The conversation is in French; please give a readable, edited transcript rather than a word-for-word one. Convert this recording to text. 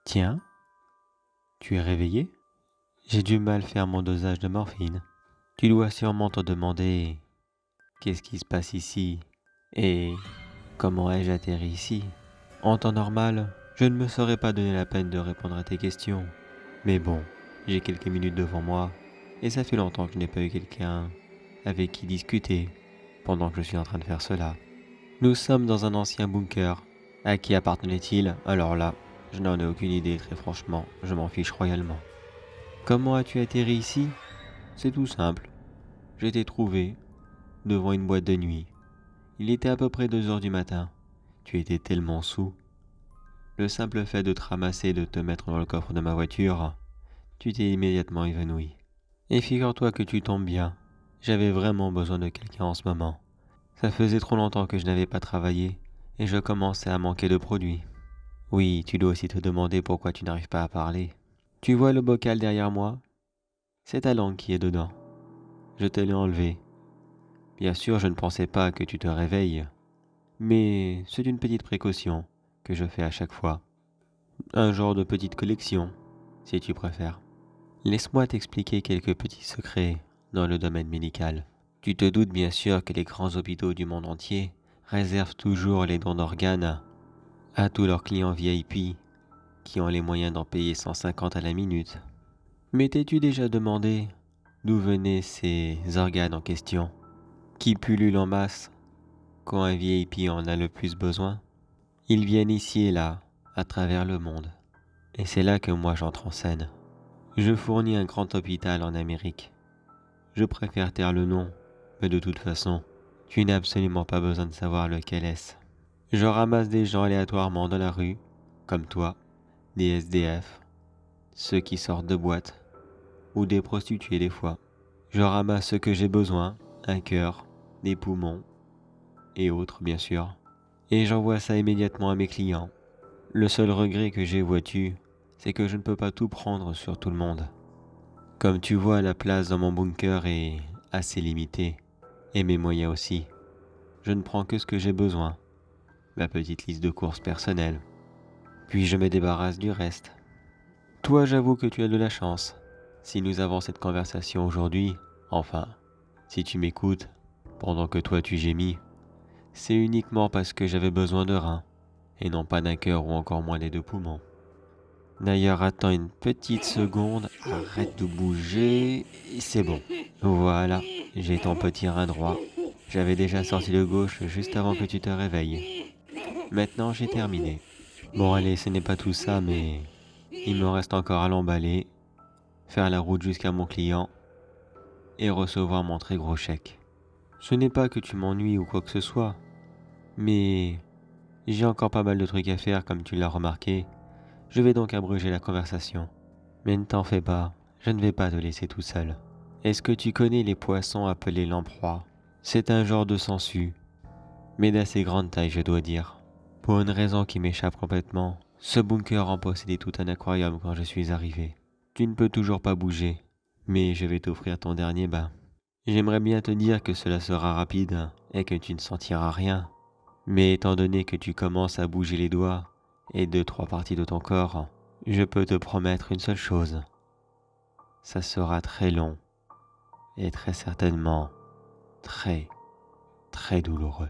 Tiens, tu es réveillé? J'ai du mal faire mon dosage de morphine. Tu dois sûrement te demander qu'est-ce qui se passe ici et comment ai-je atterri ici. En temps normal, je ne me serais pas donné la peine de répondre à tes questions. Mais bon, j'ai quelques minutes devant moi et ça fait longtemps que je n'ai pas eu quelqu'un avec qui discuter pendant que je suis en train de faire cela. Nous sommes dans un ancien bunker. À qui appartenait-il? Alors là, je n'en ai aucune idée, très franchement, je m'en fiche royalement. Comment as-tu atterri ici? C'est tout simple. Je t'ai trouvé devant une boîte de nuit. Il était à peu près 2 heures du matin. Tu étais tellement saoul. Le simple fait de te ramasser et de te mettre dans le coffre de ma voiture, tu t'es immédiatement évanoui. Et figure-toi que tu tombes bien. J'avais vraiment besoin de quelqu'un en ce moment. Ça faisait trop longtemps que je n'avais pas travaillé et je commençais à manquer de produits. Oui, tu dois aussi te demander pourquoi tu n'arrives pas à parler. Tu vois le bocal derrière moi? C'est ta langue qui est dedans. Je te l'ai enlevé. Bien sûr, je ne pensais pas que tu te réveilles, mais c'est une petite précaution que je fais à chaque fois. Un genre de petite collection, si tu préfères. Laisse-moi t'expliquer quelques petits secrets dans le domaine médical. Tu te doutes bien sûr que les grands hôpitaux du monde entier réservent toujours les dons d'organes à tous leurs clients VIP qui ont les moyens d'en payer 150 à la minute. Mais t'es-tu déjà demandé d'où venaient ces organes en question, qui pullulent en masse quand un VIP en a le plus besoin? Ils viennent ici et là, à travers le monde. Et c'est là que moi j'entre en scène. Je fournis un grand hôpital en Amérique. Je préfère taire le nom, mais de toute façon, tu n'as absolument pas besoin de savoir lequel est-ce. Je ramasse des gens aléatoirement dans la rue, comme toi, des SDF, ceux qui sortent de boîte, ou des prostituées des fois. Je ramasse ce que j'ai besoin, un cœur, des poumons, et autres bien sûr. Et j'envoie ça immédiatement à mes clients. Le seul regret que j'ai, vois-tu, c'est que je ne peux pas tout prendre sur tout le monde. Comme tu vois, la place dans mon bunker est assez limitée, et mes moyens aussi. Je ne prends que ce que j'ai besoin, ma petite liste de courses personnelles. Puis je me débarrasse du reste. Toi, j'avoue que tu as de la chance. Si nous avons cette conversation aujourd'hui, enfin, si tu m'écoutes, pendant que toi tu gémis, c'est uniquement parce que j'avais besoin de reins, et non pas d'un cœur ou encore moins des 2 poumons. D'ailleurs, attends une petite seconde, arrête de bouger, et c'est bon. Voilà, j'ai ton petit rein droit. J'avais déjà sorti le gauche juste avant que tu te réveilles. Maintenant, j'ai terminé. Bon, allez, ce n'est pas tout ça, mais il me reste encore à l'emballer, faire la route jusqu'à mon client et recevoir mon très gros chèque. Ce n'est pas que tu m'ennuies ou quoi que ce soit, mais j'ai encore pas mal de trucs à faire comme tu l'as remarqué. Je vais donc abréger la conversation. Mais ne t'en fais pas, je ne vais pas te laisser tout seul. Est-ce que tu connais les poissons appelés lamproies? C'est un genre de sangsue, mais d'assez grande taille je dois dire. Pour une raison qui m'échappe complètement, ce bunker en possédait tout un aquarium quand je suis arrivé. Tu ne peux toujours pas bouger, mais je vais t'offrir ton dernier bain. J'aimerais bien te dire que cela sera rapide et que tu ne sentiras rien. Mais étant donné que tu commences à bouger les doigts et 2-3 parties de ton corps, je peux te promettre une seule chose. Ça sera très long et très certainement très, très douloureux.